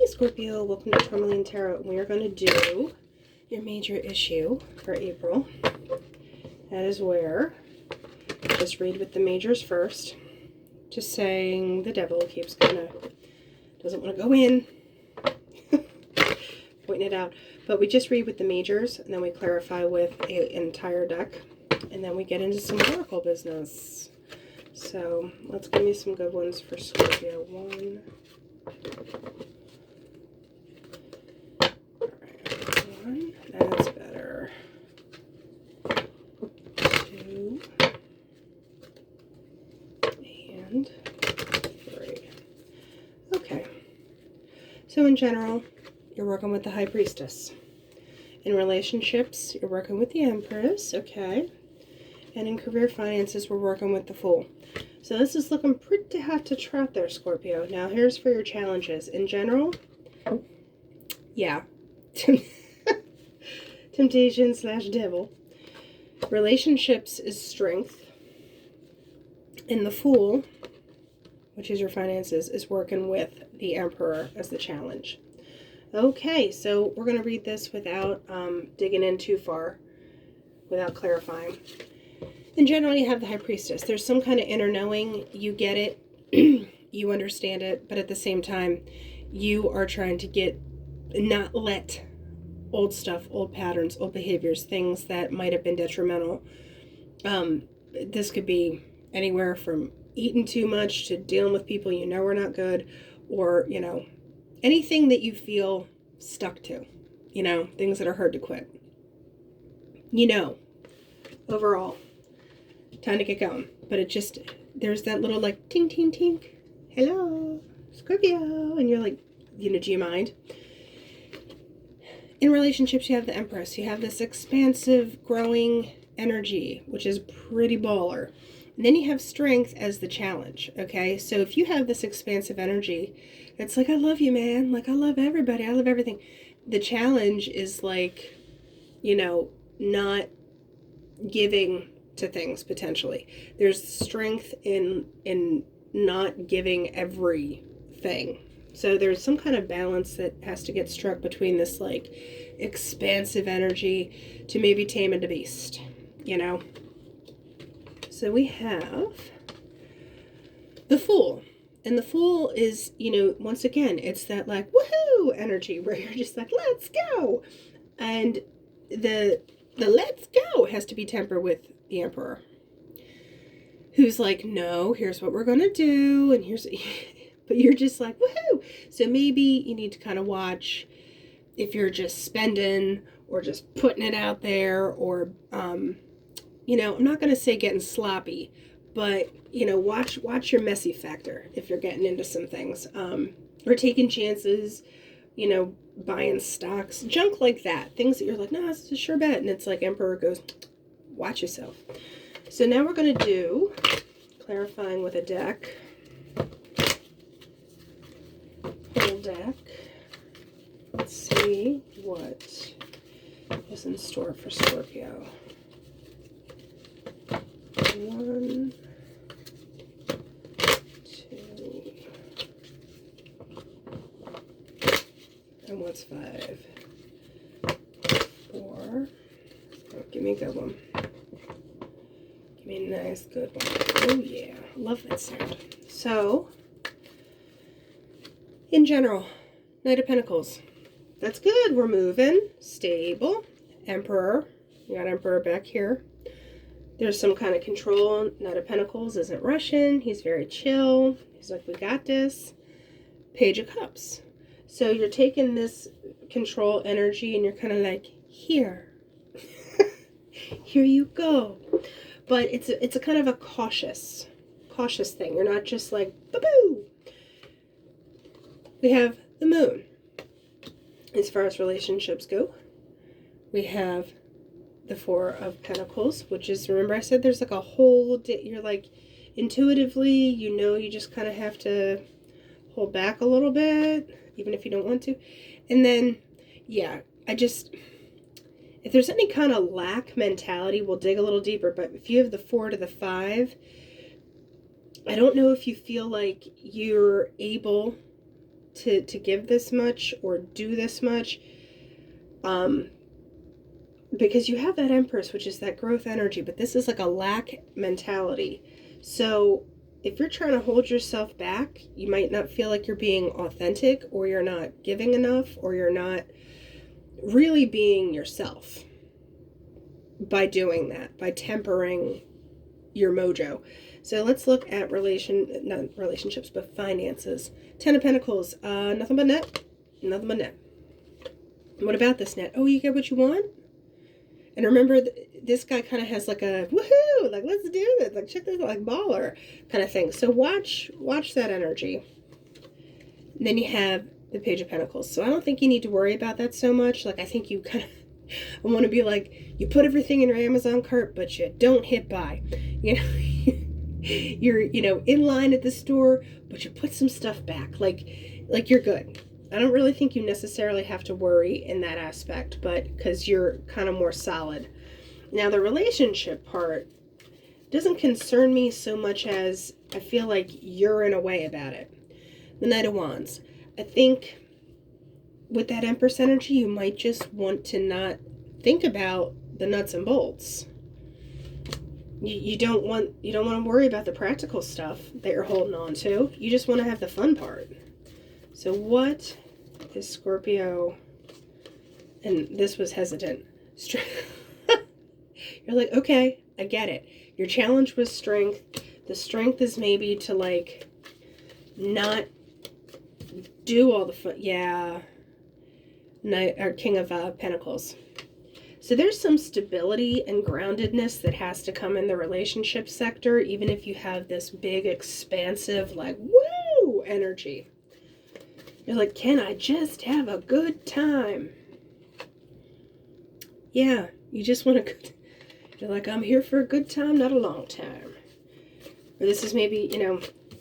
Hey Scorpio, welcome to Tourmaline Tarot. We are going to do your major issue for April. That is where, just read with the majors first. Just saying the devil keeps doesn't want to go in. Pointing it out. But we just read with the majors, and then we clarify with an entire deck. And then we get into some oracle business. So let's give me some good ones for Scorpio. One. That's better. 2 and 3. Okay. So in general, you're working with the High Priestess. In relationships, you're working with the Empress, okay? And in career finances, we're working with the Fool. So this is looking pretty hot to trot there, Scorpio. Now here's for your challenges. In general, yeah. Temptation / devil. Relationships is strength. And the Fool, which is your finances, is working with the Emperor as the challenge. Okay, so we're going to read this without digging in too far, without clarifying. In general, you have the High Priestess. There's some kind of inner knowing. You get it. You understand it. But at the same time, you are trying to not let old stuff, old patterns, old behaviors, things that might have been detrimental. This could be anywhere from eating too much to dealing with people you know are not good, or, anything that you feel stuck to, things that are hard to quit. Overall, time to get going. But there's that little like ting, ting, ting. Hello, Scorpio. And you're like, do you mind? In relationships, you have the Empress. You have this expansive, growing energy, which is pretty baller. And then you have strength as the challenge, okay? So if you have this expansive energy, it's like, I love you, man. Like, I love everybody. I love everything. The challenge is like, not giving to things, potentially. There's strength in not giving everything. So there's some kind of balance that has to get struck between this like expansive energy to maybe tame the beast, So we have the Fool. And the Fool is, once again, it's that like woohoo energy where you're just like, let's go. And the let's go has to be tempered with the Emperor, who's like, no, here's what we're going to do. And but you're just like, woohoo. So maybe you need to kind of watch if you're just spending or just putting it out there, or, I'm not going to say getting sloppy, but, watch your messy factor if you're getting into some things, or taking chances, buying stocks, junk like that. Things that you're like, no, it's a sure bet. And it's like Emperor goes, watch yourself. So now we're going to do clarifying with a deck. Whole deck. Let's see what is in store for Scorpio. 1, 2, and what's 5? 4. Oh, give me a good one. Give me a nice good one. Oh yeah, love that sound. So, in general, Knight of Pentacles. That's good. We're moving. Stable. Emperor. You got Emperor back here. There's some kind of control. Knight of Pentacles isn't rushing. He's very chill. He's like, we got this. Page of Cups. So you're taking this control energy and you're kind of like, here. Here you go. But it's a kind of a cautious thing. You're not just like, boo-boo. We have the Moon. As far as relationships go, we have the 4 of Pentacles, which is, remember I said there's like a whole, you're like, intuitively, you just kind of have to hold back a little bit, even if you don't want to. And then, yeah, if there's any kind of lack mentality, we'll dig a little deeper, but if you have the 4 to the 5, I don't know if you feel like you're able to give this much or do this much. Because you have that Empress, which is that growth energy, but this is like a lack mentality. So if you're trying to hold yourself back, you might not feel like you're being authentic, or you're not giving enough, or you're not really being yourself by doing that, by tempering your mojo. So let's look at not relationships, but finances. 10 of Pentacles, nothing but net, nothing but net. What about this net? Oh, you get what you want? And remember, this guy kind of has like a woohoo, like let's do this, like check this out, like baller kind of thing. So watch that energy. And then you have the Page of Pentacles. So I don't think you need to worry about that so much. Like I think you kind of want to be like, you put everything in your Amazon cart, but you don't hit buy. You know, you're in line at the store, but you put some stuff back. Like you're good. I don't really think you necessarily have to worry in that aspect, but because you're kind of more solid. Now, the relationship part doesn't concern me so much as I feel like you're in a way about it. The Knight of Wands. I think with that Empress energy, you might just want to not think about the nuts and bolts. You don't want to worry about the practical stuff that you're holding on to. You just want to have the fun part. So what is Scorpio? And this was hesitant. You're like, okay, I get it. Your challenge was strength. The strength is maybe to like not do all the fun. Yeah. King of Pentacles. So there's some stability and groundedness that has to come in the relationship sector, even if you have this big, expansive, like, woo energy. You're like, can I just have a good time? Yeah, you just want a good... You're like, I'm here for a good time, not a long time. Or this is maybe,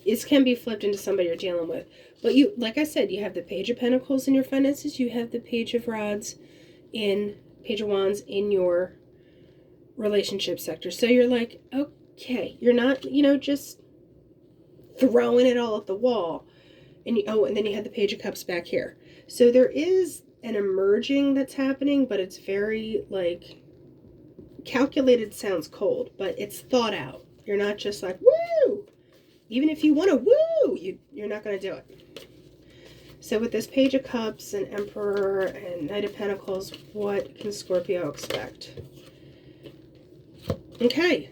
this can be flipped into somebody you're dealing with. But you, like I said, you have the Page of Pentacles in your finances. You have the Page of Wands in your relationship sector. So you're like, okay, you're not, just throwing it all at the wall. And and then you have the Page of Cups back here. So there is an emerging that's happening, but it's very like calculated. Sounds cold, but it's thought out. You're not just like, woo! Even if you want to woo, you're not going to do it. So with this Page of Cups and Emperor and Knight of Pentacles, what can Scorpio expect? Okay.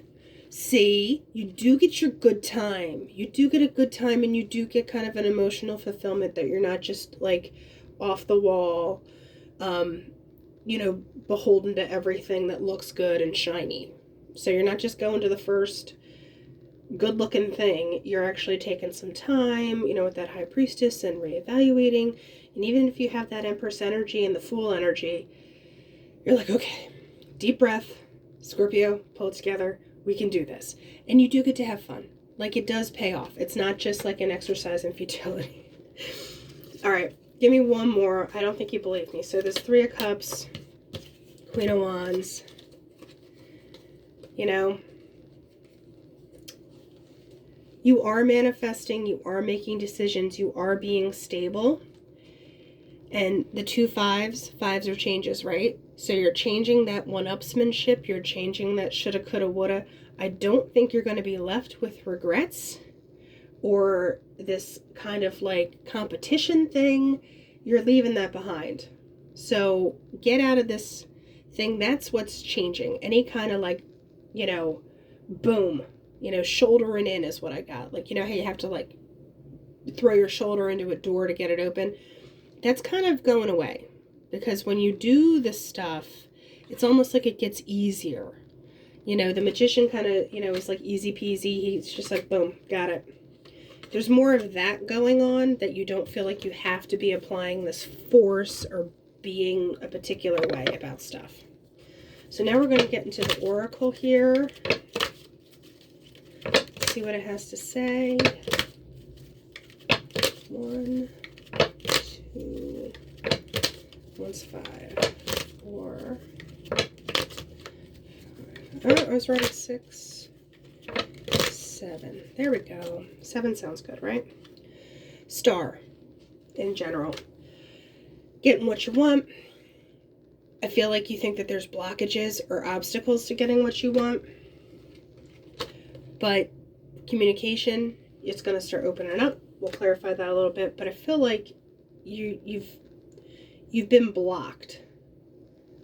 See, you do get your good time. You do get a good time, and you do get kind of an emotional fulfillment that you're not just like off the wall, beholden to everything that looks good and shiny. So you're not just going to the first good looking thing. You're actually taking some time, with that High Priestess and reevaluating. And even if you have that Empress energy and the Fool energy, you're like, okay, deep breath, Scorpio, pull it together. We can do this. And you do get to have fun. Like, it does pay off. It's not just like an exercise in futility. All right, give me one more. I don't think you believe me. So there's 3 of Cups, Queen of Wands. You are manifesting. You are making decisions. You are being stable. And the 2 5s are changes, right? So you're changing that one-upsmanship. You're changing that shoulda, coulda, woulda. I don't think you're going to be left with regrets or this kind of like competition thing. You're leaving that behind. So get out of this thing. That's what's changing. Any kind of like, boom, shouldering in is what I got. Like, how you have to like throw your shoulder into a door to get it open. That's kind of going away, because when you do this stuff, it's almost like it gets easier. The Magician kind of, is like easy peasy. He's just like, boom, got it. There's more of that going on, that you don't feel like you have to be applying this force or being a particular way about stuff. So now we're going to get into the Oracle here. See what it has to say. 1, 2, 1's 5, 4, 5. Oh, I was writing 6, 7. There we go. 7 sounds good, right? Star. in general. Getting what you want. I feel like you think that there's blockages or obstacles to getting what you want. But communication, it's going to start opening up. We'll clarify that a little bit. But I feel like you've been blocked.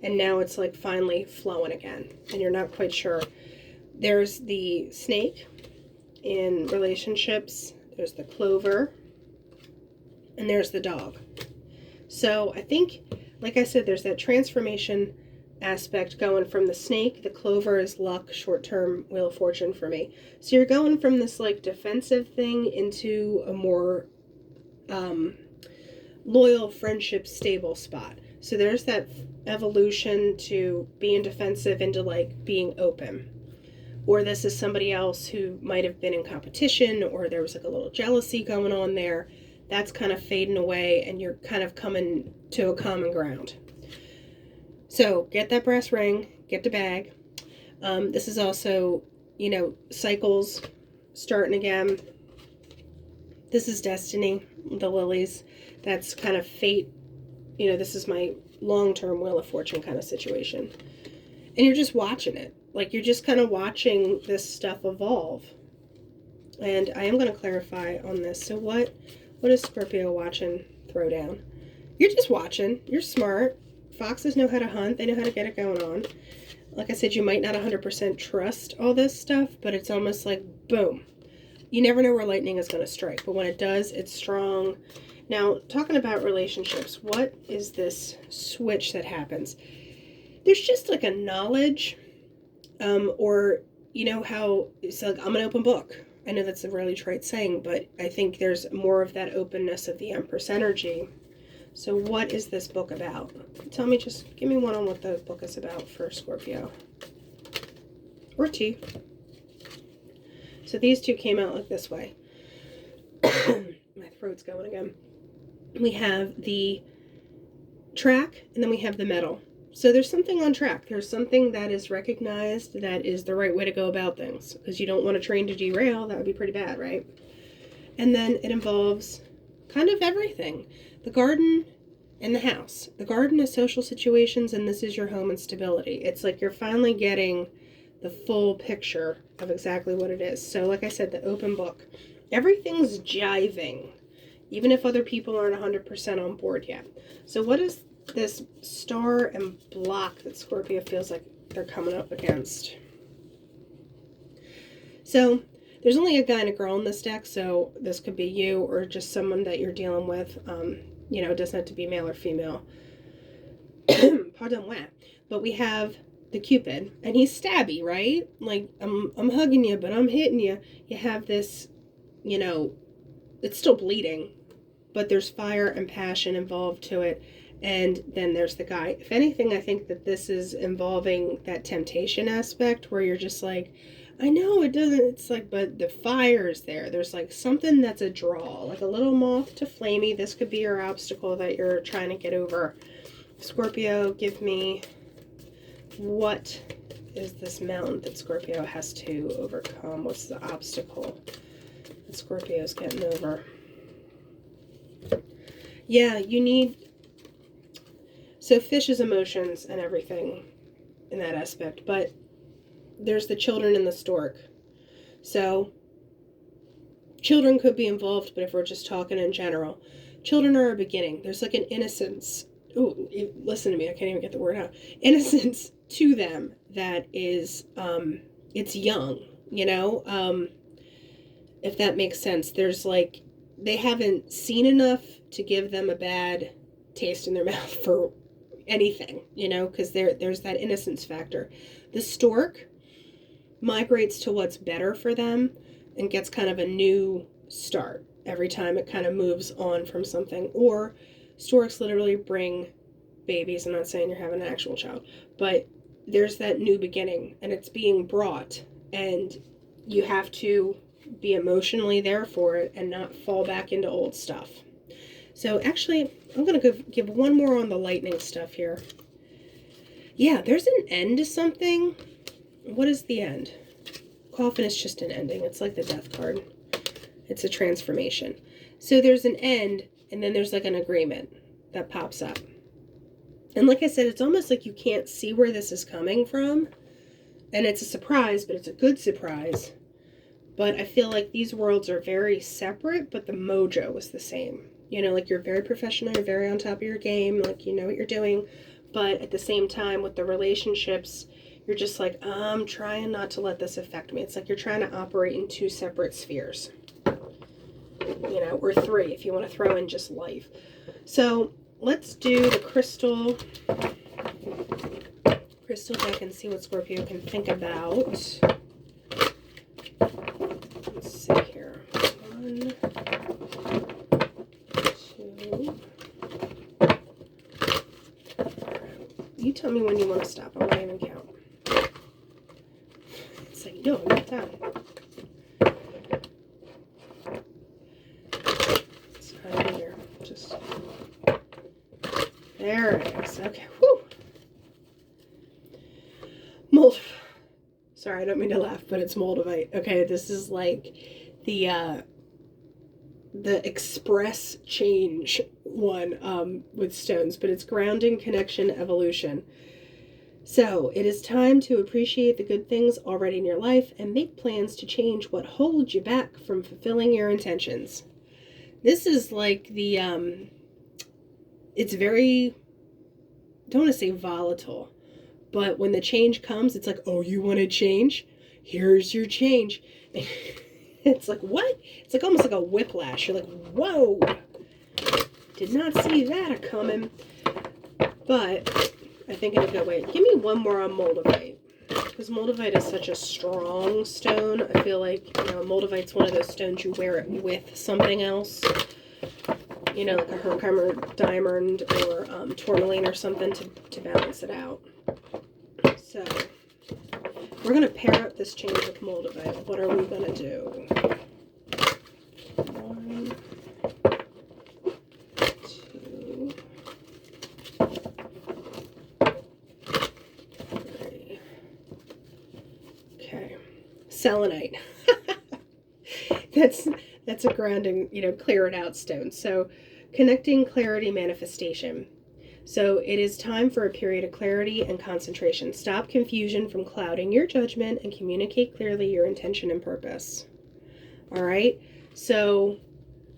And now it's like finally flowing again. And you're not quite sure. There's the snake in relationships. There's the clover. And there's the dog. So I think, like I said, there's that transformation aspect going from the snake. The clover is luck, short-term Wheel of Fortune for me. So you're going from this like defensive thing into a more loyal, friendship, stable spot. So there's that evolution to being defensive into like being open. Or this is somebody else who might have been in competition, or there was like a little jealousy going on there. That's kind of fading away, and you're kind of coming to a common ground. So get that brass ring, get the bag. This is also, you know, cycles starting again. This is destiny, the lilies. That's kind of fate. You know, this is my long-term Wheel of Fortune kind of situation. And you're just watching it. Like, you're just kind of watching this stuff evolve. And I am going to clarify on this. So what is Scorpio watching throw down? You're just watching. You're smart. Foxes know how to hunt. They know how to get it going on. Like I said, you might not 100% trust all this stuff, but it's almost like, boom. You never know where lightning is going to strike. But when it does, it's strong. Now, talking about relationships, what is this switch that happens? There's just like a knowledge, or, you know, how it's like, I'm an open book. I know that's a really trite saying, but I think there's more of that openness of the Empress energy. So what is this book about? Tell me, just give me one on what the book is about for Scorpio. Or two. So these two came out like this way. My throat's going again. We have the track, and then we have the metal. So there's something on track. There's something that is recognized that is the right way to go about things. Because you don't want a train to derail. That would be pretty bad, right? And then it involves kind of everything. The garden and the house. The garden is social situations, and this is your home and stability. It's like you're finally getting the full picture of exactly what it is. So like I said, the open book. Everything's jiving, even if other people aren't 100% on board yet. So what is this star and block that Scorpio feels like they're coming up against? So there's only a guy and a girl in this deck, so this could be you or just someone that you're dealing with. You know, it doesn't have to be male or female. Pardon moi. But we have the Cupid, and he's stabby, right? Like, I'm hugging you, but I'm hitting you. You have this, you know, it's still bleeding, but there's fire and passion involved to it. And then there's the guy. If anything, I think that this is involving that temptation aspect where you're just like, I know it doesn't, it's like, but the fire's there. There's like something that's a draw, like a little moth to flamey. This could be your obstacle that you're trying to get over. Scorpio, give me, what is this mountain that Scorpio has to overcome? What's the obstacle that Scorpio's getting over? Yeah, you need, so fish is emotions and everything in that aspect, but there's the children and the stork. So children could be involved, but if we're just talking in general, children are a beginning. There's like an innocence. Ooh, listen to me, I can't even get the word out. Innocence to them that is, it's young, you know, if that makes sense. There's like, they haven't seen enough to give them a bad taste in their mouth for anything, you know, because there's that innocence factor. The stork migrates to what's better for them and gets kind of a new start every time it kind of moves on from something. Or storks literally bring babies. I'm not saying you're having an actual child, but there's that new beginning, and it's being brought, and you have to be emotionally there for it and not fall back into old stuff. So actually, I'm going to give one more on the lightning stuff here. Yeah, there's an end to something. What is the end? Coffin is just an ending. It's like the death card. It's a transformation. So there's an end, and then there's like an agreement that pops up. And like I said, it's almost like you can't see where this is coming from. And it's a surprise, but it's a good surprise. But I feel like these worlds are very separate, but the mojo is the same. You know, like you're very professional, you're very on top of your game, like you know what you're doing. But at the same time, with the relationships, you're just like, I'm trying not to let this affect me. It's like you're trying to operate in two separate spheres. You know, or three if you want to throw in just life. So let's do the crystal deck and see what Scorpio can think about. Let's see here. 1, 2. You tell me when you want to stop. I won't even count. It's like, no, I'm not done. It's right here. Just there it is. Okay. Whew. Mold. Sorry, I don't mean to laugh, but it's moldavite. Okay, this is like the express change one with stones, but it's grounding, connection, evolution. So it is time to appreciate the good things already in your life and make plans to change what holds you back from fulfilling your intentions. This is like the it's very, don't want to say volatile, but when the change comes, it's like, oh, you want to change? Here's your change. It's like, what? It's like almost like a whiplash. You're like, whoa, did not see that coming. But I think in a good way. Give me one more on moldavite, because moldavite is such a strong stone. I feel like, you know, moldavite's one of those stones you wear it with something else. You know, like a Herkimer diamond or tourmaline or something to balance it out. So we're going to pair up this change with moldavite. What are we going to do? 1, 2, 3. Okay. Selenite. That's a grounding, you know, clear it out stone. So connecting, clarity, manifestation. So it is time for a period of clarity and concentration. Stop confusion from clouding your judgment and communicate clearly your intention and purpose. All right. So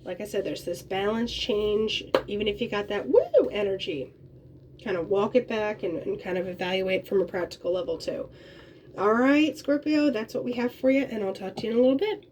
like I said, there's this balance change. Even if you got that woo energy, kind of walk it back and kind of evaluate from a practical level too. All right, Scorpio, that's what we have for you. And I'll talk to you in a little bit.